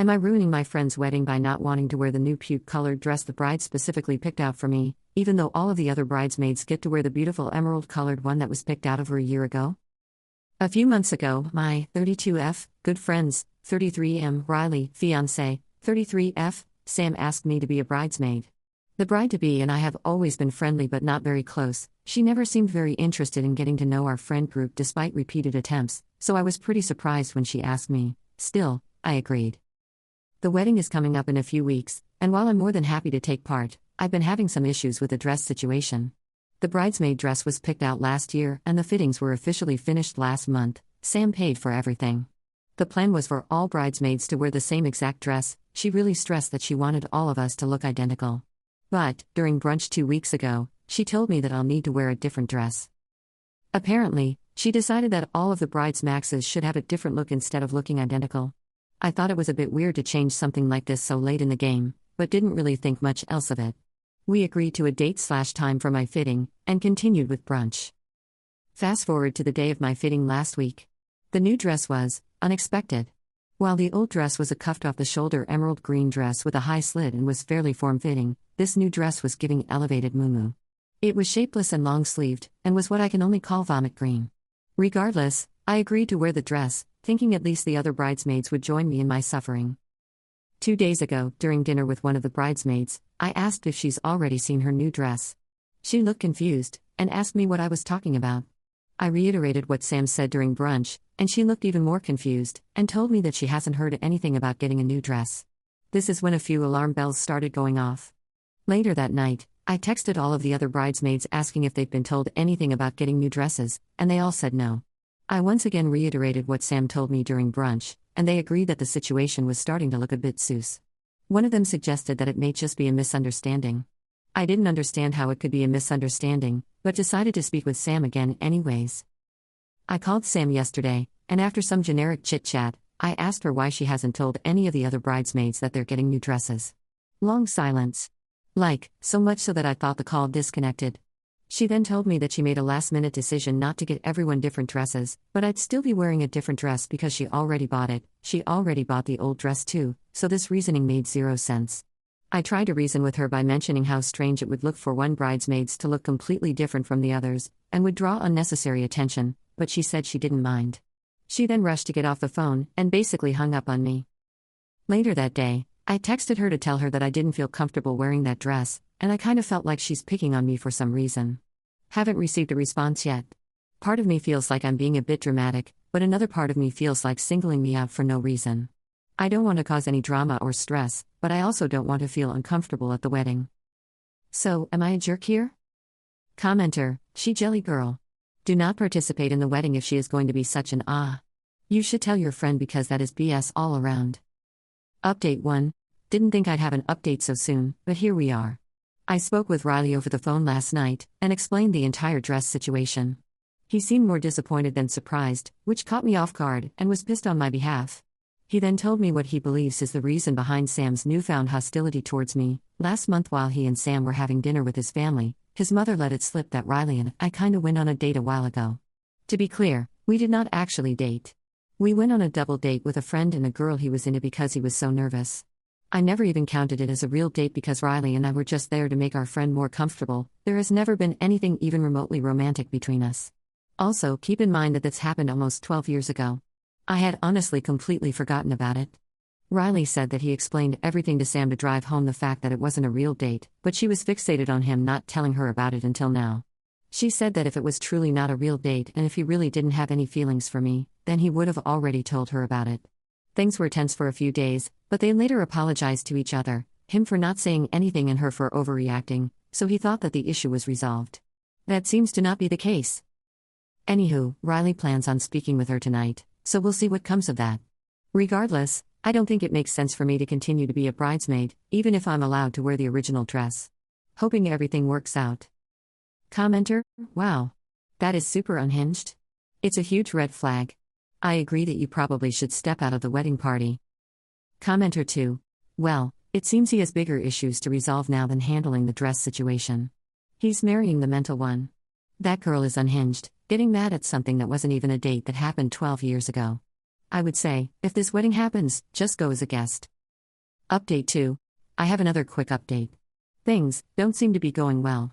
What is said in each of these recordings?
Am I ruining my friend's wedding by not wanting to wear the new puke-colored dress the bride specifically picked out for me, even though all of the other bridesmaids get to wear the beautiful emerald-colored one that was picked out over a year ago? A few months ago, my 32F, good friends, 33M, Riley, fiancé, 33F, Sam asked me to be a bridesmaid. The bride-to-be and I have always been friendly but not very close. She never seemed very interested in getting to know our friend group despite repeated attempts, so I was pretty surprised when she asked me. Still, I agreed. The wedding is coming up in a few weeks, and while I'm more than happy to take part, I've been having some issues with the dress situation. The bridesmaid dress was picked out last year and the fittings were officially finished last month. Sam paid for everything. The plan was for all bridesmaids to wear the same exact dress. She really stressed that she wanted all of us to look identical. But, during brunch 2 weeks ago, she told me that I'll need to wear a different dress. Apparently, she decided that all of the bridesmaids should have a different look instead of looking identical. I thought it was a bit weird to change something like this so late in the game, but didn't really think much else of it. We agreed to a date/time for my fitting, and continued with brunch. Fast forward to the day of my fitting last week. The new dress was unexpected. While the old dress was a cuffed-off-the-shoulder emerald green dress with a high slit and was fairly form-fitting, this new dress was giving elevated muumuu. It was shapeless and long-sleeved, and was what I can only call vomit green. Regardless, I agreed to wear the dress, thinking at least the other bridesmaids would join me in my suffering. 2 days ago, during dinner with one of the bridesmaids, I asked if she's already seen her new dress. She looked confused, and asked me what I was talking about. I reiterated what Sam said during brunch, and she looked even more confused, and told me that she hasn't heard anything about getting a new dress. This is when a few alarm bells started going off. Later that night, I texted all of the other bridesmaids asking if they'd been told anything about getting new dresses, and they all said no. I once again reiterated what Sam told me during brunch, and they agreed that the situation was starting to look a bit sus. One of them suggested that it may just be a misunderstanding. I didn't understand how it could be a misunderstanding, but decided to speak with Sam again anyways. I called Sam yesterday, and after some generic chit-chat, I asked her why she hasn't told any of the other bridesmaids that they're getting new dresses. Long silence. So much so that I thought the call disconnected. She then told me that she made a last-minute decision not to get everyone different dresses, but I'd still be wearing a different dress because she already bought it. She already bought the old dress too, so this reasoning made zero sense. I tried to reason with her by mentioning how strange it would look for one bridesmaids to look completely different from the others, and would draw unnecessary attention, but she said she didn't mind. She then rushed to get off the phone, and basically hung up on me. Later that day, I texted her to tell her that I didn't feel comfortable wearing that dress, and I kind of felt like she's picking on me for some reason. Haven't received a response yet. Part of me feels like I'm being a bit dramatic, but another part of me feels like singling me out for no reason. I don't want to cause any drama or stress, but I also don't want to feel uncomfortable at the wedding. So, am I a jerk here? Commenter, she jelly girl. Do not participate in the wedding if she is going to be such an You should tell your friend because that is BS all around. Update 1. Didn't think I'd have an update so soon, but here we are. I spoke with Riley over the phone last night, and explained the entire dress situation. He seemed more disappointed than surprised, which caught me off guard, and was pissed on my behalf. He then told me what he believes is the reason behind Sam's newfound hostility towards me. Last month while he and Sam were having dinner with his family, his mother let it slip that Riley and I kinda went on a date a while ago. To be clear, we did not actually date. We went on a double date with a friend and a girl he was into because he was so nervous. I never even counted it as a real date because Riley and I were just there to make our friend more comfortable. There has never been anything even remotely romantic between us. Also, keep in mind that this happened almost 12 years ago. I had honestly completely forgotten about it. Riley said that he explained everything to Sam to drive home the fact that it wasn't a real date, but she was fixated on him not telling her about it until now. She said that if it was truly not a real date and if he really didn't have any feelings for me, then he would have already told her about it. Things were tense for a few days, but they later apologized to each other, him for not saying anything and her for overreacting, so he thought that the issue was resolved. That seems to not be the case. Anywho, Riley plans on speaking with her tonight, so we'll see what comes of that. Regardless, I don't think it makes sense for me to continue to be a bridesmaid, even if I'm allowed to wear the original dress. Hoping everything works out. Commenter, wow. That is super unhinged. It's a huge red flag. I agree that you probably should step out of the wedding party. Commenter 2. Well, it seems he has bigger issues to resolve now than handling the dress situation. He's marrying the mental one. That girl is unhinged, getting mad at something that wasn't even a date that happened 12 years ago. I would say, if this wedding happens, just go as a guest. Update 2. I have another quick update. Things don't seem to be going well.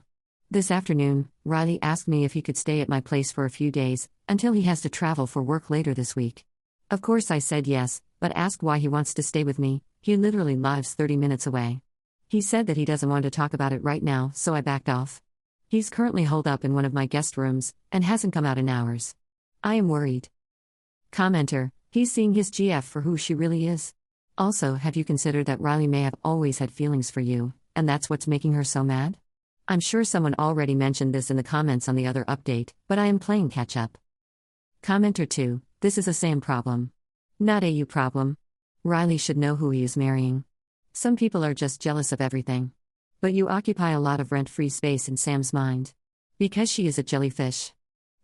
This afternoon, Riley asked me if he could stay at my place for a few days, until he has to travel for work later this week. Of course I said yes, but asked why he wants to stay with me. He literally lives 30 minutes away. He said that he doesn't want to talk about it right now, so I backed off. He's currently holed up in one of my guest rooms, and hasn't come out in hours. I am worried. Commenter, he's seeing his GF for who she really is. Also, have you considered that Riley may have always had feelings for you, and that's what's making her so mad? I'm sure someone already mentioned this in the comments on the other update, but I am playing catch up. Commenter 2, this is a Sam problem. Not a you problem. Riley should know who he is marrying. Some people are just jealous of everything. But you occupy a lot of rent-free space in Sam's mind. Because she is a jellyfish.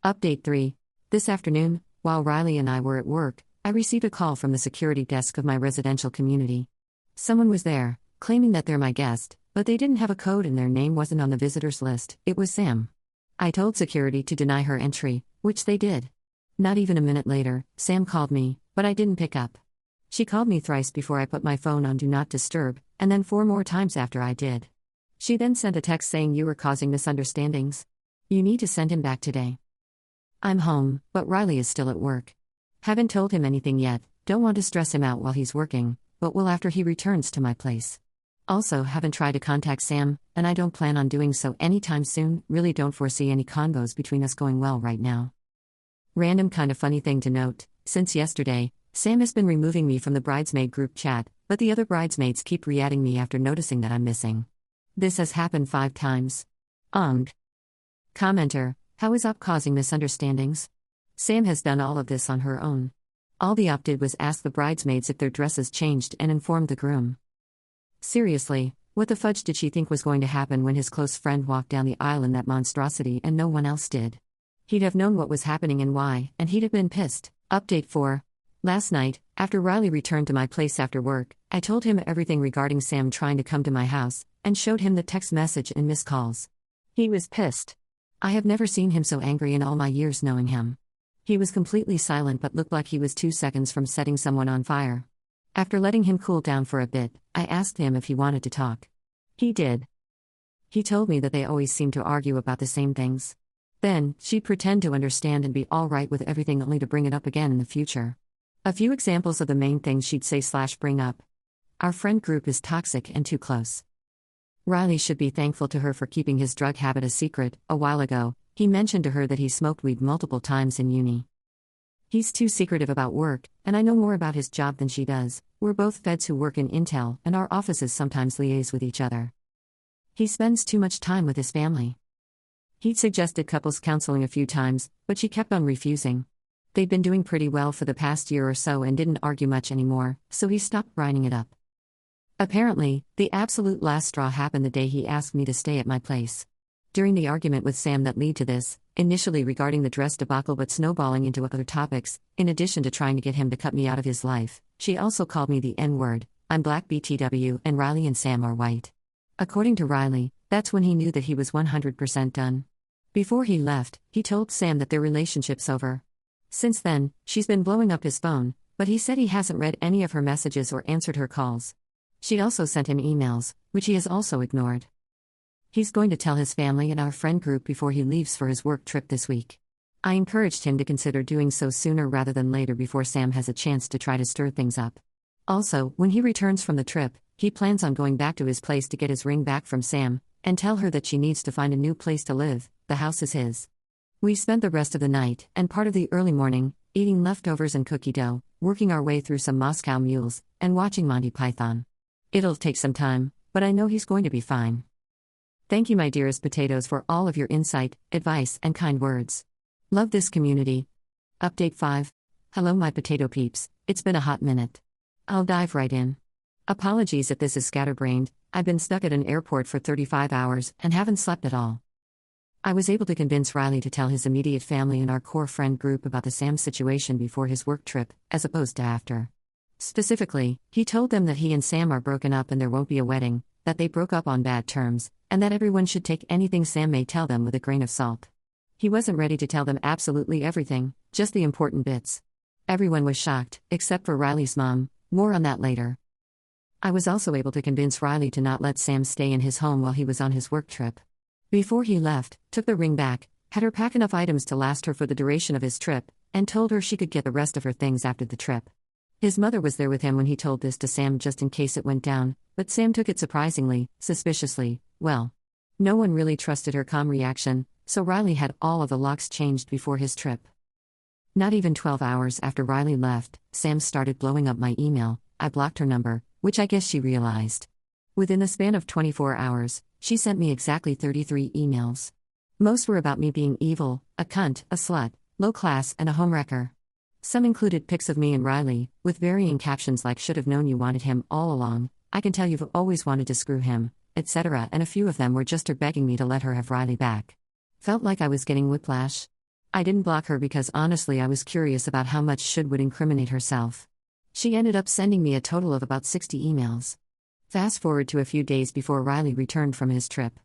Update 3. This afternoon, while Riley and I were at work, I received a call from the security desk of my residential community. Someone was there, claiming that they're my guest, but they didn't have a code and their name wasn't on the visitors list. It was Sam. I told security to deny her entry, which they did. Not even a minute later, Sam called me, but I didn't pick up. She called me thrice before I put my phone on Do Not Disturb, and then 4 more times after I did. She then sent a text saying you were causing misunderstandings. You need to send him back today. I'm home, but Riley is still at work. Haven't told him anything yet, don't want to stress him out while he's working, but will after he returns to my place. Also, haven't tried to contact Sam, and I don't plan on doing so anytime soon, really don't foresee any convos between us going well right now. Random kind of funny thing to note, since yesterday, Sam has been removing me from the bridesmaid group chat, but the other bridesmaids keep re-adding me after noticing that I'm missing. This has happened 5 times. Commenter, how is Up causing misunderstandings? Sam has done all of this on her own. All the Up did was ask the bridesmaids if their dresses changed and informed the groom. Seriously, what the fudge did she think was going to happen when his close friend walked down the aisle in that monstrosity and no one else did? He'd have known what was happening and why, and he'd have been pissed. Update 4. Last night, after Riley returned to my place after work, I told him everything regarding Sam trying to come to my house, and showed him the text message and missed calls. He was pissed. I have never seen him so angry in all my years knowing him. He was completely silent but looked like he was 2 seconds from setting someone on fire. After letting him cool down for a bit, I asked him if he wanted to talk. He did. He told me that they always seem to argue about the same things. Then, she'd pretend to understand and be all right with everything only to bring it up again in the future. A few examples of the main things she'd say/bring up. Our friend group is toxic and too close. Riley should be thankful to her for keeping his drug habit a secret. A while ago, he mentioned to her that he smoked weed multiple times in uni. He's too secretive about work, and I know more about his job than she does. We're both feds who work in Intel, and our offices sometimes liaise with each other. He spends too much time with his family. He'd suggested couples counseling a few times, but she kept on refusing. They'd been doing pretty well for the past year or so and didn't argue much anymore, so he stopped grinding it up. Apparently, the absolute last straw happened the day he asked me to stay at my place. During the argument with Sam that led to this, initially regarding the dress debacle but snowballing into other topics, in addition to trying to get him to cut me out of his life, she also called me the N-word. I'm black BTW and Riley and Sam are white. According to Riley, that's when he knew that he was 100% done. Before he left, he told Sam that their relationship's over. Since then, she's been blowing up his phone, but he said he hasn't read any of her messages or answered her calls. She also sent him emails, which he has also ignored. He's going to tell his family and our friend group before he leaves for his work trip this week. I encouraged him to consider doing so sooner rather than later before Sam has a chance to try to stir things up. Also, when he returns from the trip, he plans on going back to his place to get his ring back from Sam, and tell her that she needs to find a new place to live. The house is his. We spent the rest of the night, and part of the early morning, eating leftovers and cookie dough, working our way through some Moscow mules, and watching Monty Python. It'll take some time, but I know he's going to be fine. Thank you, my dearest potatoes, for all of your insight, advice, and kind words. Love this community. Update 5. Hello, my potato peeps, it's been a hot minute. I'll dive right in. Apologies if this is scatterbrained, I've been stuck at an airport for 35 hours and haven't slept at all. I was able to convince Riley to tell his immediate family and our core friend group about the Sam situation before his work trip, as opposed to after. Specifically, he told them that he and Sam are broken up and there won't be a wedding, that they broke up on bad terms, and that everyone should take anything Sam may tell them with a grain of salt. He wasn't ready to tell them absolutely everything, just the important bits. Everyone was shocked, except for Riley's mom. More on that later. I was also able to convince Riley to not let Sam stay in his home while he was on his work trip. Before he left, took the ring back, had her pack enough items to last her for the duration of his trip, and told her she could get the rest of her things after the trip. His mother was there with him when he told this to Sam just in case it went down, but Sam took it surprisingly, suspiciously, well. No one really trusted her calm reaction, so Riley had all of the locks changed before his trip. Not even 12 hours after Riley left, Sam started blowing up my email. I blocked her number, which I guess she realized. Within the span of 24 hours, she sent me exactly 33 emails. Most were about me being evil, a cunt, a slut, low class, and a homewrecker. Some included pics of me and Riley, with varying captions like "should have known you wanted him all along," "I can tell you've always wanted to screw him," etc., and a few of them were just her begging me to let her have Riley back. Felt like I was getting whiplash. I didn't block her because honestly I was curious about how much Should would incriminate herself. She ended up sending me a total of about 60 emails. Fast forward to a few days before Riley returned from his trip.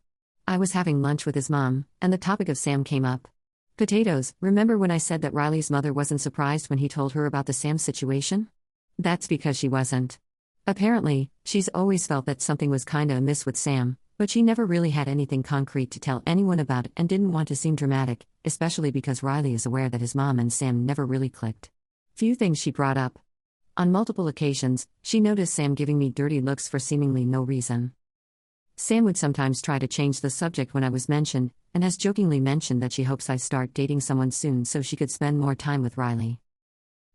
I was having lunch with his mom, and the topic of Sam came up. Potatoes, remember when I said that Riley's mother wasn't surprised when he told her about the Sam situation? That's because she wasn't. Apparently, she's always felt that something was kinda amiss with Sam, but she never really had anything concrete to tell anyone about and didn't want to seem dramatic, especially because Riley is aware that his mom and Sam never really clicked. Few things she brought up. On multiple occasions, she noticed Sam giving me dirty looks for seemingly no reason. Sam would sometimes try to change the subject when I was mentioned, and has jokingly mentioned that she hopes I start dating someone soon so she could spend more time with Riley.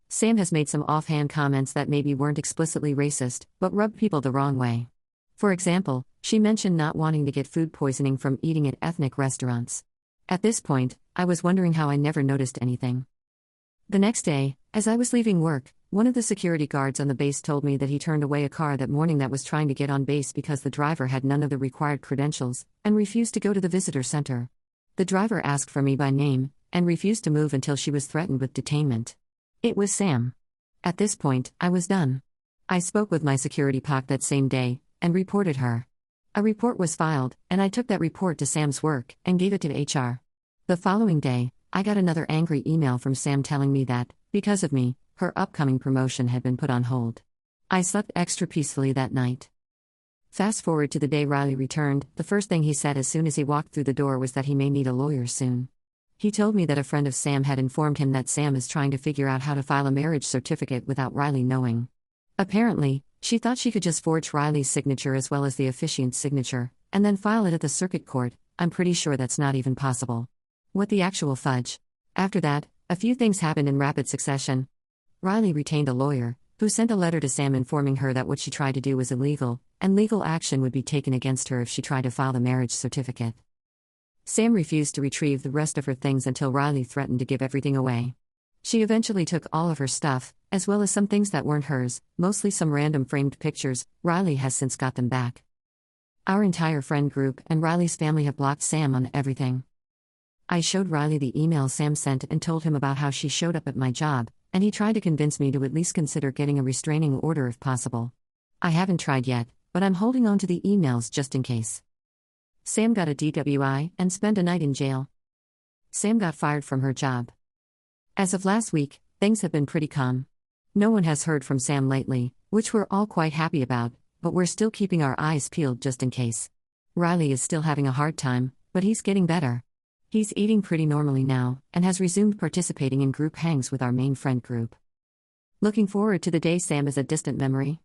Sam has made some offhand comments that maybe weren't explicitly racist, but rubbed people the wrong way. For example, she mentioned not wanting to get food poisoning from eating at ethnic restaurants. At this point, I was wondering how I never noticed anything. The next day, as I was leaving work, one of the security guards on the base told me that he turned away a car that morning that was trying to get on base because the driver had none of the required credentials, and refused to go to the visitor center. The driver asked for me by name, and refused to move until she was threatened with detainment. It was Sam. At this point, I was done. I spoke with my security POC that same day, and reported her. A report was filed, and I took that report to Sam's work, and gave it to HR. The following day, I got another angry email from Sam telling me that, because of me, her upcoming promotion had been put on hold. I slept extra peacefully that night. Fast forward to the day Riley returned, the first thing he said as soon as he walked through the door was that he may need a lawyer soon. He told me that a friend of Sam had informed him that Sam is trying to figure out how to file a marriage certificate without Riley knowing. Apparently, she thought she could just forge Riley's signature as well as the officiant's signature, and then file it at the circuit court. I'm pretty sure that's not even possible. What the actual fudge? After that, a few things happened in rapid succession. Riley retained a lawyer, who sent a letter to Sam informing her that what she tried to do was illegal, and legal action would be taken against her if she tried to file the marriage certificate. Sam refused to retrieve the rest of her things until Riley threatened to give everything away. She eventually took all of her stuff, as well as some things that weren't hers, mostly some random framed pictures. Riley has since got them back. Our entire friend group and Riley's family have blocked Sam on everything. I showed Riley the email Sam sent and told him about how she showed up at my job, and he tried to convince me to at least consider getting a restraining order if possible. I haven't tried yet, but I'm holding on to the emails just in case. Sam got a DWI and spent a night in jail. Sam got fired from her job. As of last week, things have been pretty calm. No one has heard from Sam lately, which we're all quite happy about, but we're still keeping our eyes peeled just in case. Riley is still having a hard time, but he's getting better. He's eating pretty normally now, and has resumed participating in group hangs with our main friend group. Looking forward to the day Sam is a distant memory.